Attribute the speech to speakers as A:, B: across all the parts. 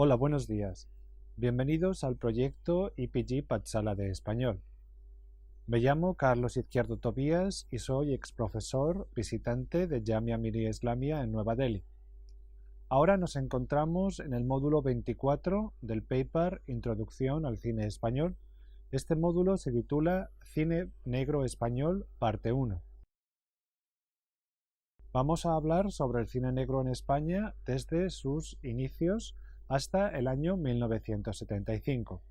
A: Hola, buenos días. Bienvenidos al proyecto IPG Patsala de Español. Me llamo Carlos Izquierdo Tobías y soy exprofesor visitante de Jamia Millia Islamia en Nueva Delhi. Ahora nos encontramos en el módulo 24 del paper Introducción al cine español. Este módulo se titula Cine negro español, parte 1. Vamos a hablar sobre el cine negro en España desde sus inicios hasta el año 1975.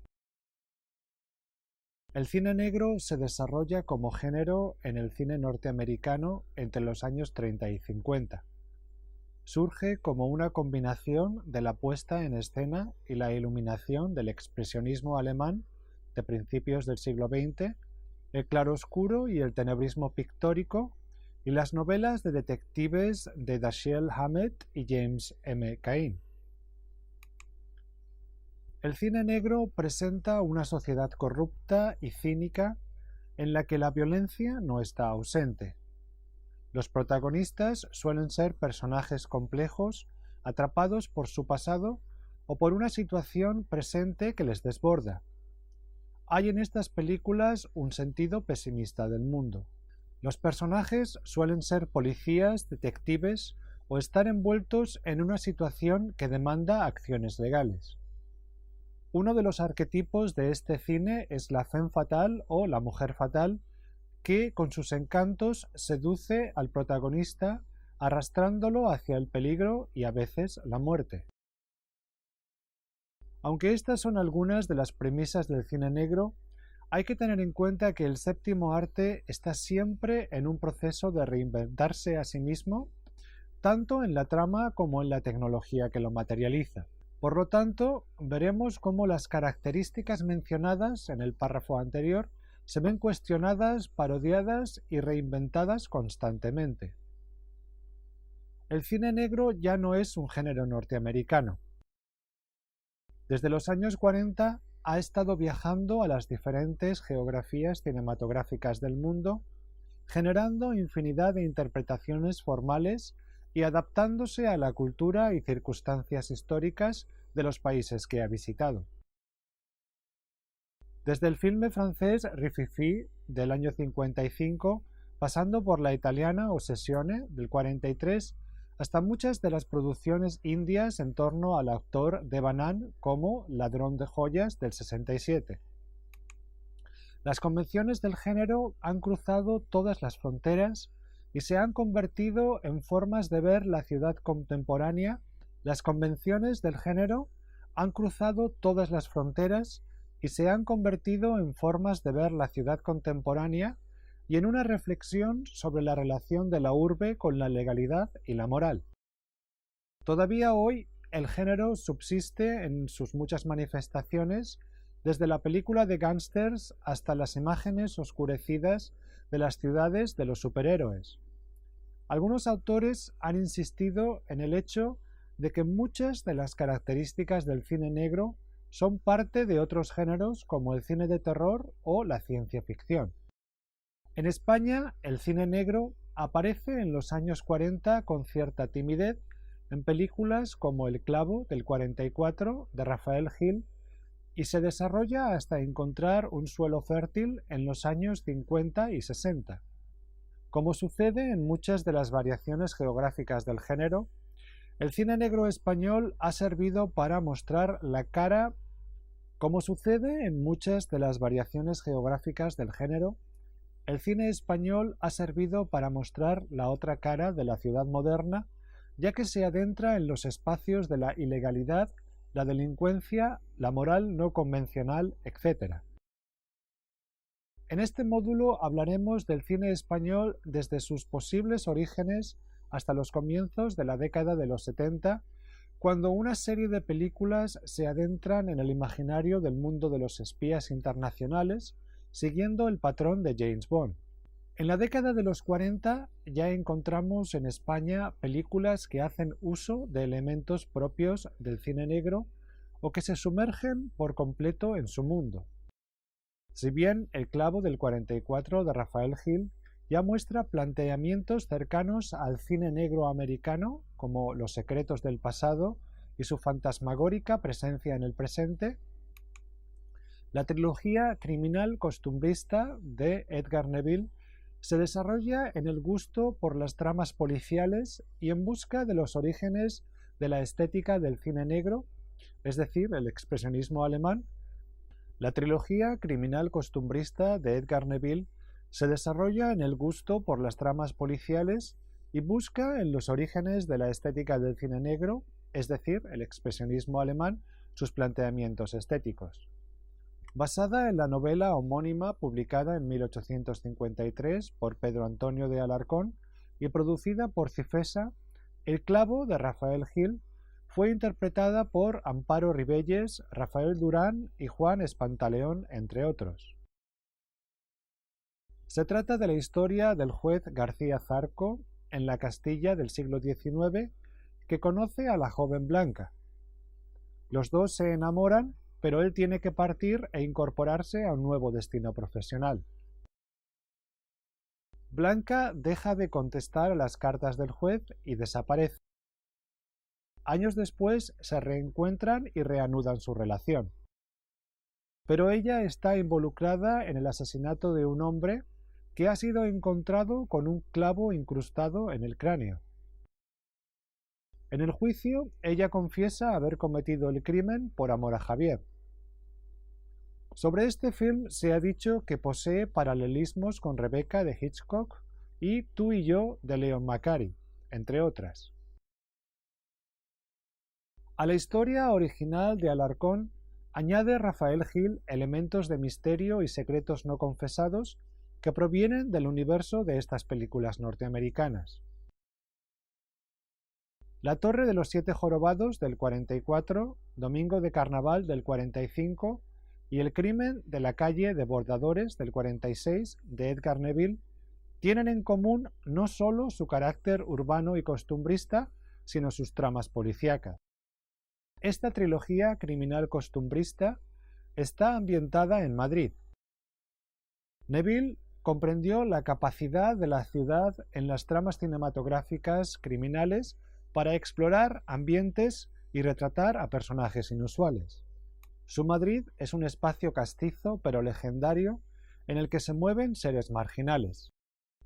A: El cine negro se desarrolla como género en el cine norteamericano entre los años 30 y 50. Surge como una combinación de la puesta en escena y la iluminación del expresionismo alemán de principios del siglo XX, el claroscuro y el tenebrismo pictórico, y las novelas de detectives de Dashiell Hammett y James M. Cain. El cine negro presenta una sociedad corrupta y cínica en la que la violencia no está ausente. Los protagonistas suelen ser personajes complejos, atrapados por su pasado o por una situación presente que les desborda. Hay en estas películas un sentido pesimista del mundo. Los personajes suelen ser policías, detectives o estar envueltos en una situación que demanda acciones legales. Uno de los arquetipos de este cine es la femme fatale o la mujer fatal, que con sus encantos seduce al protagonista arrastrándolo hacia el peligro y a veces la muerte. Aunque estas son algunas de las premisas del cine negro, hay que tener en cuenta que el séptimo arte está siempre en un proceso de reinventarse a sí mismo, tanto en la trama como en la tecnología que lo materializa. Por lo tanto, veremos cómo las características mencionadas en el párrafo anterior se ven cuestionadas, parodiadas y reinventadas constantemente. El cine negro ya no es un género norteamericano. Desde los años 40 ha estado viajando a las diferentes geografías cinematográficas del mundo, generando infinidad de interpretaciones formales y adaptándose a la cultura y circunstancias históricas de los países que ha visitado. Desde el filme francés Rififi del año 55, pasando por la italiana Ossessione del 43, hasta muchas de las producciones indias en torno al actor Deva Anand como Ladrón de joyas del 67. Las convenciones del género han cruzado todas las fronteras y se han convertido en formas de ver la ciudad contemporánea. Las convenciones del género han cruzado todas las fronteras y se han convertido en formas de ver la ciudad contemporánea y en una reflexión sobre la relación de la urbe con la legalidad y la moral. Todavía hoy el género subsiste en sus muchas manifestaciones, desde la película de gángsters hasta las imágenes oscurecidas de las ciudades de los superhéroes. Algunos autores han insistido en el hecho de que muchas de las características del cine negro son parte de otros géneros como el cine de terror o la ciencia ficción. En España, el cine negro aparece en los años 40 con cierta timidez en películas como El clavo del 44 de Rafael Gil y se desarrolla hasta encontrar un suelo fértil en los años 50 y 60. Como sucede en muchas de las variaciones geográficas del género, el cine negro español ha servido para mostrar la cara. Como sucede en muchas de las variaciones geográficas del género, el cine español ha servido para mostrar la otra cara de la ciudad moderna, ya que se adentra en los espacios de la ilegalidad, la delincuencia, la moral no convencional, etc. En este módulo hablaremos del cine español desde sus posibles orígenes hasta los comienzos de la década de los 70, cuando una serie de películas se adentran en el imaginario del mundo de los espías internacionales, siguiendo el patrón de James Bond. En la década de los 40 ya encontramos en España películas que hacen uso de elementos propios del cine negro o que se sumergen por completo en su mundo. Si bien El clavo del 44 de Rafael Gil ya muestra planteamientos cercanos al cine negro americano, como Los secretos del pasado y su fantasmagórica presencia en el presente, la trilogía criminal costumbrista de Edgar Neville se desarrolla en el gusto por las tramas policiales y en busca de los orígenes de la estética del cine negro, es decir, el expresionismo alemán. La trilogía criminal costumbrista de Edgar Neville se desarrolla en el gusto por las tramas policiales y busca en los orígenes de la estética del cine negro, es decir, el expresionismo alemán, sus planteamientos estéticos. Basada en la novela homónima publicada en 1853 por Pedro Antonio de Alarcón y producida por Cifesa, El clavo de Rafael Gil fue interpretada por Amparo Ribelles, Rafael Durán y Juan Espantaleón, entre otros. Se trata de la historia del juez García Zarco en la Castilla del siglo XIX, que conoce a la joven Blanca. Los dos se enamoran, pero él tiene que partir e incorporarse a un nuevo destino profesional. Blanca deja de contestar a las cartas del juez y desaparece. Años después se reencuentran y reanudan su relación. Pero ella está involucrada en el asesinato de un hombre que ha sido encontrado con un clavo incrustado en el cráneo. En el juicio, ella confiesa haber cometido el crimen por amor a Javier. Sobre este film se ha dicho que posee paralelismos con Rebecca de Hitchcock y Tú y yo de Leon Macari, entre otras. A la historia original de Alarcón añade Rafael Gil elementos de misterio y secretos no confesados que provienen del universo de estas películas norteamericanas. La Torre de los Siete Jorobados del 44, Domingo de Carnaval del 45 y El crimen de la calle de Bordadores del 46 de Edgar Neville tienen en común no solo su carácter urbano y costumbrista, sino sus tramas policíacas. Esta trilogía criminal costumbrista está ambientada en Madrid. Neville comprendió la capacidad de la ciudad en las tramas cinematográficas criminales para explorar ambientes y retratar a personajes inusuales. Su Madrid es un espacio castizo pero legendario en el que se mueven seres marginales.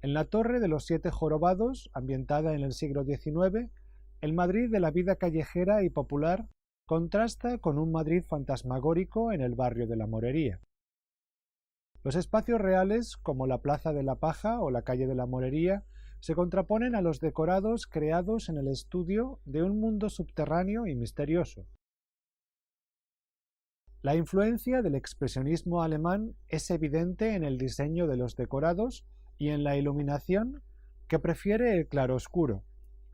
A: En la Torre de los Siete Jorobados, ambientada en el siglo XIX, el Madrid de la vida callejera y popular contrasta con un Madrid fantasmagórico en el barrio de la Morería. Los espacios reales, como la Plaza de la Paja o la calle de la Morería, se contraponen a los decorados creados en el estudio de un mundo subterráneo y misterioso. La influencia del expresionismo alemán es evidente en el diseño de los decorados y en la iluminación, que prefiere el claroscuro,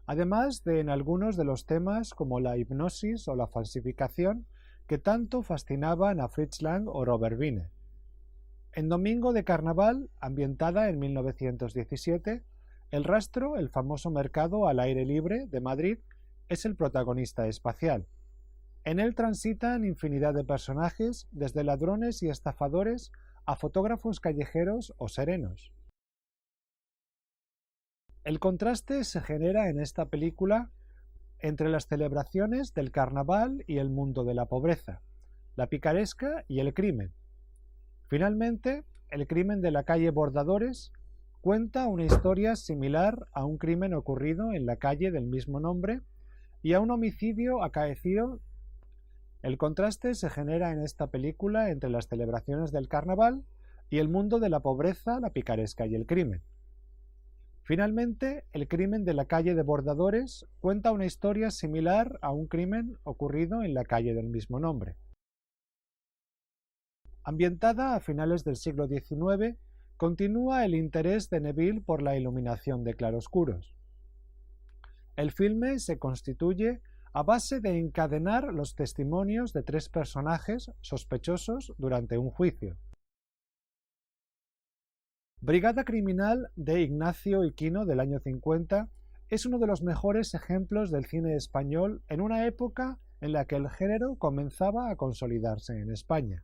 A: además de en algunos de los temas como la hipnosis o la falsificación que tanto fascinaban a Fritz Lang o Robert Wiene. En Domingo de Carnaval, ambientada en 1917, El Rastro, el famoso mercado al aire libre de Madrid, es el protagonista espacial. En él transitan infinidad de personajes, desde ladrones y estafadores a fotógrafos callejeros o serenos. El contraste se genera en esta película entre las celebraciones del carnaval y el mundo de la pobreza, la picaresca y el crimen. Finalmente, El crimen de la calle Bordadores cuenta una historia similar a un crimen ocurrido en la calle del mismo nombre y a un homicidio acaecido. El contraste se genera en esta película entre las celebraciones del carnaval y el mundo de la pobreza, la picaresca y el crimen. Finalmente, El crimen de la calle de Bordadores cuenta una historia similar a un crimen ocurrido en la calle del mismo nombre. Ambientada a finales del siglo XIX, continúa el interés de Neville por la iluminación de claroscuros. El filme se constituye a base de encadenar los testimonios de tres personajes sospechosos durante un juicio. Brigada Criminal de Ignacio Iquino del año 50 es uno de los mejores ejemplos del cine español en una época en la que el género comenzaba a consolidarse en España.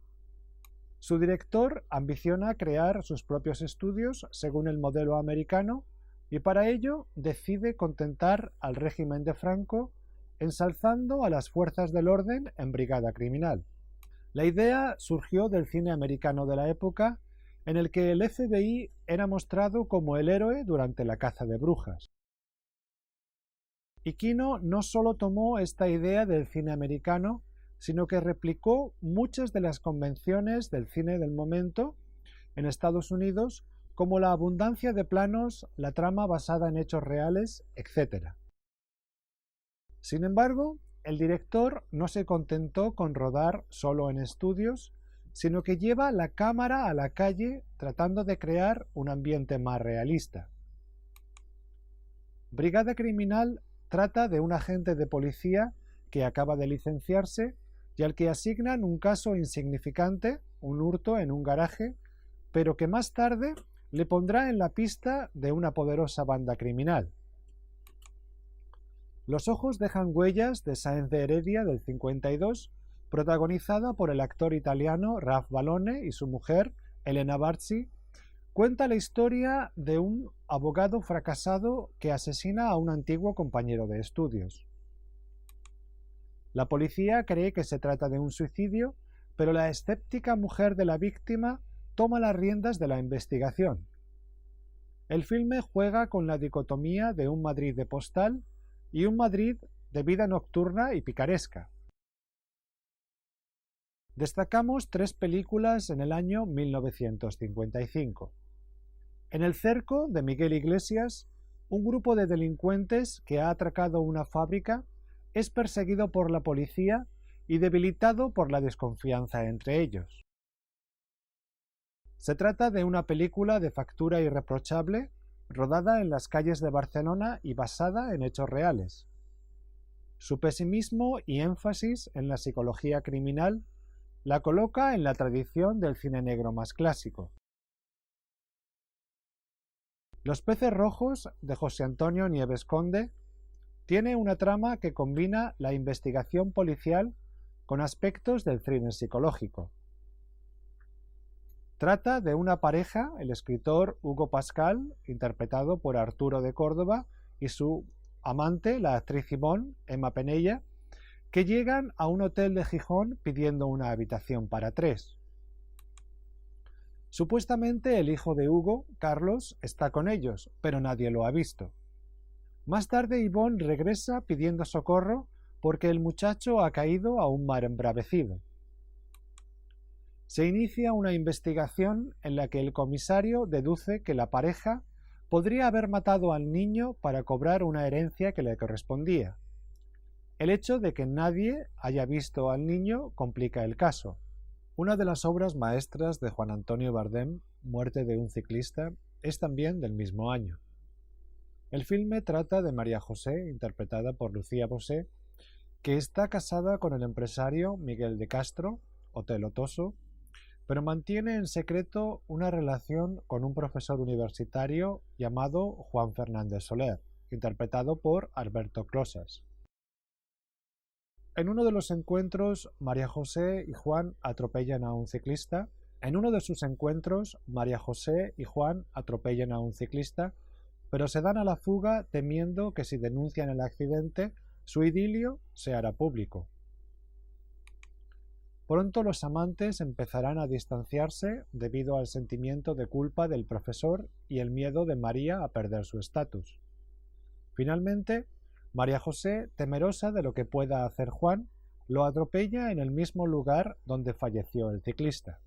A: Su director ambiciona crear sus propios estudios según el modelo americano y para ello decide contentar al régimen de Franco ensalzando a las fuerzas del orden en Brigada Criminal. La idea surgió del cine americano de la época, en el que el FBI era mostrado como el héroe durante la caza de brujas. Y Kino no solo tomó esta idea del cine americano, sino que replicó muchas de las convenciones del cine del momento en Estados Unidos, como la abundancia de planos, la trama basada en hechos reales, etc. Sin embargo, el director no se contentó con rodar solo en estudios, sino que lleva la cámara a la calle tratando de crear un ambiente más realista. Brigada Criminal trata de un agente de policía que acaba de licenciarse y al que asignan un caso insignificante, un hurto en un garaje, pero que más tarde le pondrá en la pista de una poderosa banda criminal. Los ojos dejan huellas de Sáenz de Heredia del 52, protagonizada por el actor italiano Ralph Balone y su mujer Elena Barzi, cuenta la historia de un abogado fracasado que asesina a un antiguo compañero de estudios. La policía cree que se trata de un suicidio, pero la escéptica mujer de la víctima toma las riendas de la investigación. El filme juega con la dicotomía de un Madrid de postal y un Madrid de vida nocturna y picaresca. Destacamos 3 películas en el año 1955. En El cerco, de Miguel Iglesias, un grupo de delincuentes que ha atracado una fábrica es perseguido por la policía y debilitado por la desconfianza entre ellos. Se trata de una película de factura irreprochable, rodada en las calles de Barcelona y basada en hechos reales. Su pesimismo y énfasis en la psicología criminal la coloca en la tradición del cine negro más clásico. Los peces rojos, de José Antonio Nieves Conde, tiene una trama que combina la investigación policial con aspectos del thriller psicológico. Trata de una pareja, el escritor Hugo Pascal, interpretado por Arturo de Córdoba, y su amante, la actriz Ivonne, Emma Penella, que llegan a un hotel de Gijón pidiendo una habitación para 3. Supuestamente el hijo de Hugo, Carlos, está con ellos, pero nadie lo ha visto. Más tarde Ivonne regresa pidiendo socorro porque el muchacho ha caído a un mar embravecido. Se inicia una investigación en la que el comisario deduce que la pareja podría haber matado al niño para cobrar una herencia que le correspondía. El hecho de que nadie haya visto al niño complica el caso. Una de las obras maestras de Juan Antonio Bardem, Muerte de un ciclista, es también del mismo año. El filme trata de María José, interpretada por Lucía Bosé, que está casada con el empresario Miguel de Castro, Otelo Toso, pero mantiene en secreto una relación con un profesor universitario llamado Juan Fernández Soler, interpretado por Alberto Closas. En uno de los encuentros, María José y Juan atropellan a un ciclista. Pero se dan a la fuga temiendo que si denuncian el accidente, su idilio se hará público. Pronto los amantes empezarán a distanciarse debido al sentimiento de culpa del profesor y el miedo de María a perder su estatus. Finalmente, María José, temerosa de lo que pueda hacer Juan, lo atropella en el mismo lugar donde falleció el ciclista.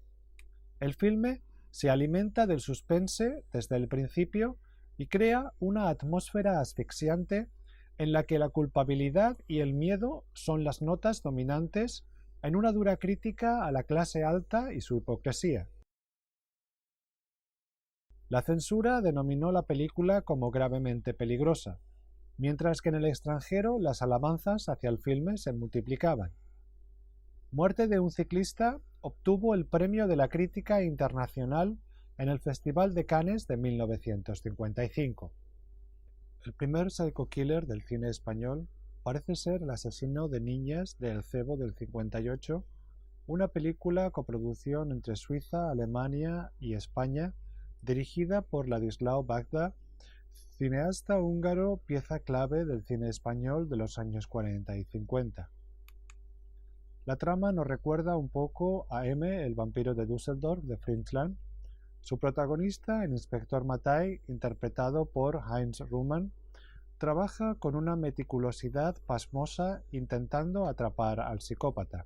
A: El filme se alimenta del suspense desde el principio y crea una atmósfera asfixiante en la que la culpabilidad y el miedo son las notas dominantes en una dura crítica a la clase alta y su hipocresía. La censura denominó la película como gravemente peligrosa, mientras que en el extranjero las alabanzas hacia el filme se multiplicaban. Muerte de un ciclista obtuvo el premio de la crítica internacional en el Festival de Cannes de 1955. El primer psycho killer del cine español parece ser El asesino de niñas de El cebo del 58, una película coproducción entre Suiza, Alemania y España, dirigida por Ladislao Bagda, Cineasta húngaro, pieza clave del cine español de los años 40 y 50. La trama nos recuerda un poco a M, el vampiro de Düsseldorf de Fritz Lang. Su protagonista, el inspector Mattei, interpretado por Heinz Rühmann, trabaja con una meticulosidad pasmosa intentando atrapar al psicópata.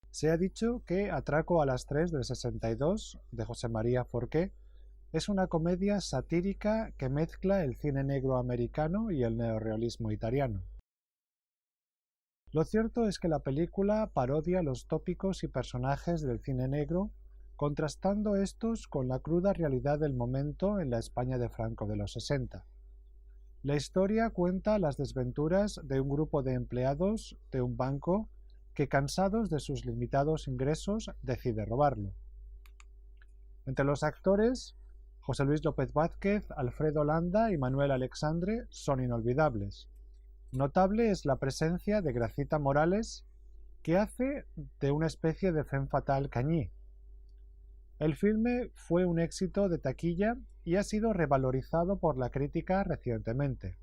A: Se ha dicho que Atraco a las 3 del 62, de José María Forqué, es una comedia satírica que mezcla el cine negro americano y el neorrealismo italiano. Lo cierto es que la película parodia los tópicos y personajes del cine negro, contrastando estos con la cruda realidad del momento en la España de Franco de los 60. La historia cuenta las desventuras de un grupo de empleados de un banco que, cansados de sus limitados ingresos, decide robarlo. Entre los actores, José Luis López Vázquez, Alfredo Landa y Manuel Alexandre son inolvidables. Notable es la presencia de Gracita Morales, que hace de una especie de femme fatale cañí. El filme fue un éxito de taquilla y ha sido revalorizado por la crítica recientemente.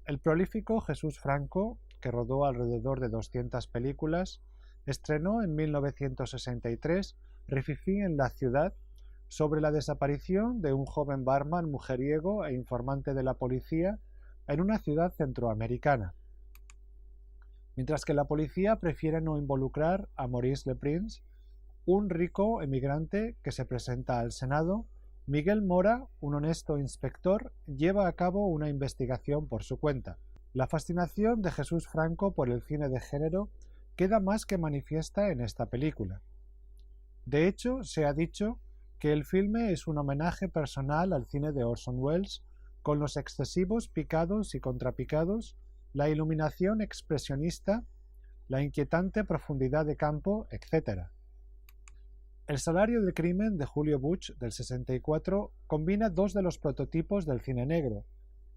A: El prolífico Jesús Franco, que rodó alrededor de 200 películas, estrenó en 1963 Rififi en la ciudad, sobre la desaparición de un joven barman mujeriego e informante de la policía en una ciudad centroamericana. Mientras que la policía prefiere no involucrar a Maurice Leprince, un rico emigrante que se presenta al Senado, Miguel Mora, un honesto inspector, lleva a cabo una investigación por su cuenta. La fascinación de Jesús Franco por el cine de género queda más que manifiesta en esta película. De hecho, se ha dicho que el filme es un homenaje personal al cine de Orson Welles, con los excesivos picados y contrapicados, la iluminación expresionista, la inquietante profundidad de campo, etc. El salario del crimen de Julio Buch del 64 combina dos de los prototipos del cine negro,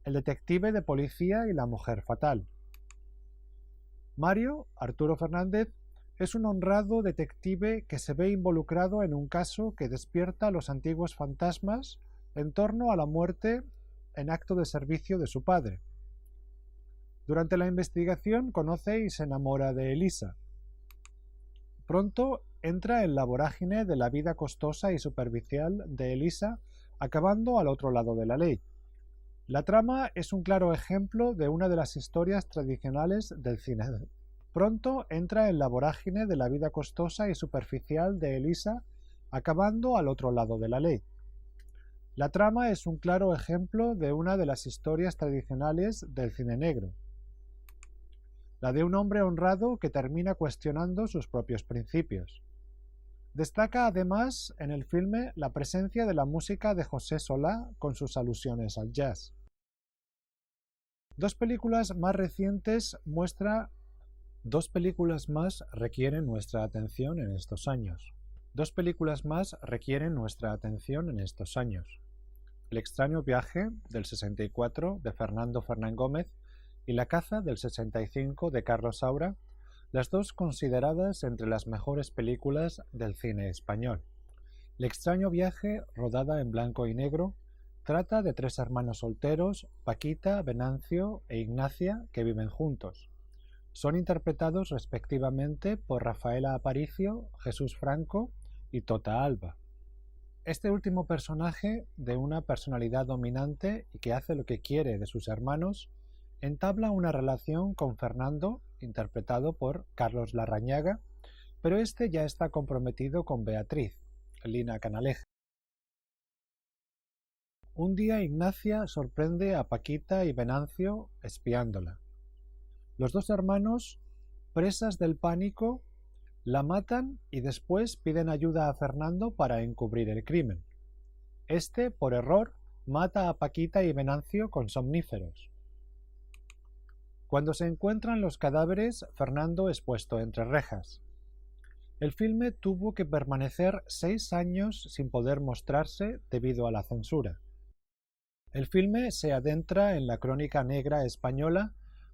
A: el detective de policía y la mujer fatal. Mario, Arturo Fernández, es un honrado detective que se ve involucrado en un caso que despierta los antiguos fantasmas en torno a la muerte en acto de servicio de su padre. Durante la investigación conoce y se enamora de Elisa. Pronto entra en la vorágine de la vida costosa y superficial de Elisa, acabando al otro lado de la ley. La trama es un claro ejemplo de una de las historias tradicionales del cine. Pronto entra en la vorágine de la vida costosa y superficial de Elisa, acabando al otro lado de la ley. La trama es un claro ejemplo de una de las historias tradicionales del cine negro, la de un hombre honrado que termina cuestionando sus propios principios. Destaca además en el filme la presencia de la música de José Solá con sus alusiones al jazz. Dos películas más requieren nuestra atención en estos años. El extraño viaje, del 64, de Fernando Fernán Gómez, y La caza, del 65, de Carlos Saura, las dos consideradas entre las mejores películas del cine español. El extraño viaje, rodada en blanco y negro, trata de tres hermanos solteros, Paquita, Venancio e Ignacia, que viven juntos. Son interpretados respectivamente por Rafaela Aparicio, Jesús Franco y Tota Alba. Este último personaje, de una personalidad dominante y que hace lo que quiere de sus hermanos, entabla una relación con Fernando, interpretado por Carlos Larrañaga, pero este ya está comprometido con Beatriz, Lina Canaleja. Un día Ignacia sorprende a Paquita y Venancio espiándola. Los dos hermanos, presas del pánico, la matan y después piden ayuda a Fernando para encubrir el crimen. Este, por error, mata a Paquita y Venancio con somníferos. Cuando se encuentran los cadáveres, Fernando es puesto entre rejas. El filme tuvo que permanecer 6 años sin poder mostrarse debido a la censura. El filme se adentra en la crónica negra española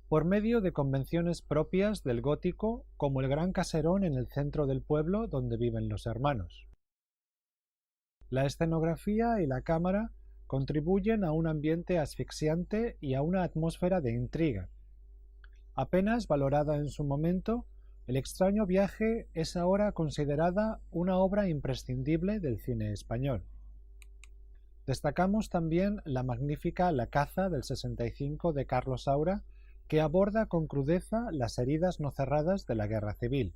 A: por medio de convenciones propias del gótico, como el gran caserón en el centro del pueblo donde viven los hermanos. La escenografía y la cámara contribuyen a un ambiente asfixiante y a una atmósfera de intriga. Apenas valorada en su momento, El extraño viaje es ahora considerada una obra imprescindible del cine español. Destacamos también la magnífica La caza del 65 de Carlos Saura, que aborda con crudeza las heridas no cerradas de la guerra civil.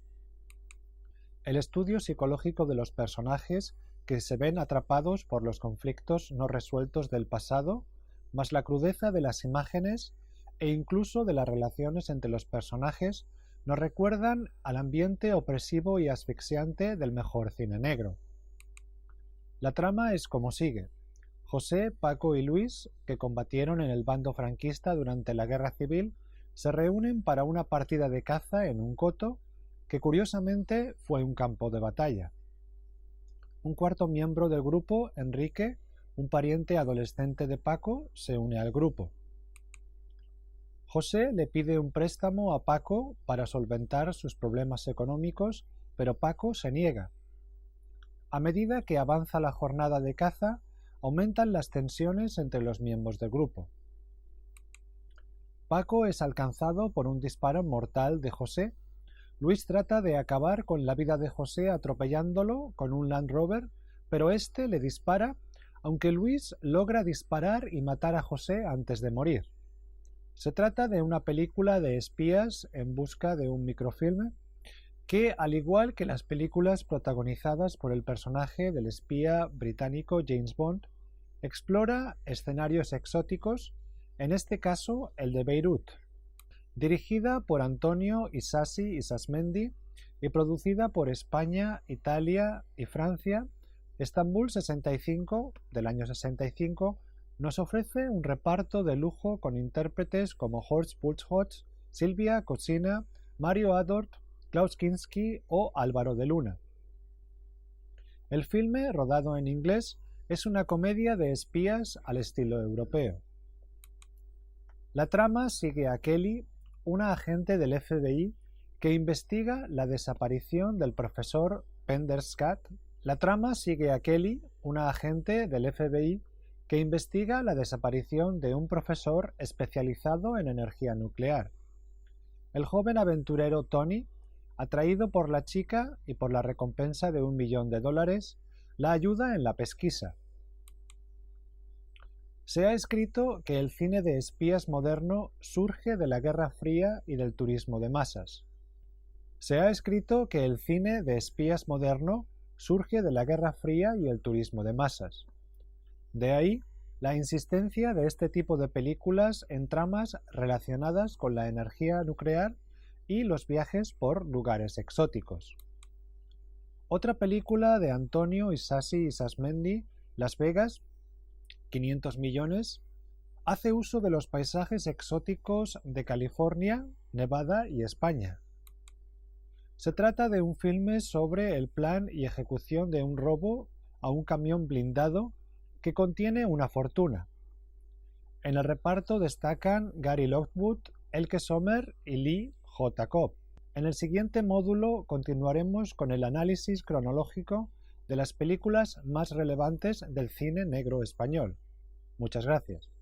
A: El estudio psicológico de los personajes que se ven atrapados por los conflictos no resueltos del pasado, más la crudeza de las imágenes e incluso de las relaciones entre los personajes, nos recuerdan al ambiente opresivo y asfixiante del mejor cine negro. La trama es como sigue. José, Paco y Luis, que combatieron en el bando franquista durante la Guerra Civil, se reúnen para una partida de caza en un coto, que curiosamente fue un campo de batalla. Un cuarto miembro del grupo, Enrique, un pariente adolescente de Paco, se une al grupo. José le pide un préstamo a Paco para solventar sus problemas económicos, pero Paco se niega. A medida que avanza la jornada de caza, aumentan las tensiones entre los miembros del grupo. Paco es alcanzado por un disparo mortal de José. Luis trata de acabar con la vida de José atropellándolo con un Land Rover, pero este le dispara, aunque Luis logra disparar y matar a José antes de morir. Se trata de una película de espías en busca de un microfilme que, al igual que las películas protagonizadas por el personaje del espía británico James Bond, explora escenarios exóticos, en este caso el de Beirut. Dirigida por Antonio Isasi Isasmendi y producida por España, Italia y Francia, Estambul 65, del año 65, nos ofrece un reparto de lujo con intérpretes como Horst Buchholz, Silvia Cossina, Mario Adort, Klaus Kinski o Álvaro de Luna. El filme, rodado en inglés, es una comedia de espías al estilo europeo. La trama sigue a Kelly, una agente del FBI que investiga la desaparición del profesor Penderskat. La trama sigue a Kelly, una agente del FBI que investiga la desaparición de un profesor especializado en energía nuclear. El joven aventurero Tony, atraído por la chica y por la recompensa de $1 millón, la ayuda en la pesquisa. Se ha escrito que el cine de espías moderno surge de la Guerra Fría y del turismo de masas. Se ha escrito que el cine de espías moderno surge de la Guerra Fría y el turismo de masas. De ahí la insistencia de este tipo de películas en tramas relacionadas con la energía nuclear y los viajes por lugares exóticos. Otra película de Antonio Isasi Isasmendi, Las Vegas, 500 millones, hace uso de los paisajes exóticos de California, Nevada y España. Se trata de un filme sobre el plan y ejecución de un robo a un camión blindado que contiene una fortuna. En el reparto destacan Gary Lockwood, Elke Sommer y Lee J. Cobb. En el siguiente módulo continuaremos con el análisis cronológico de las películas más relevantes del cine negro español. Muchas gracias.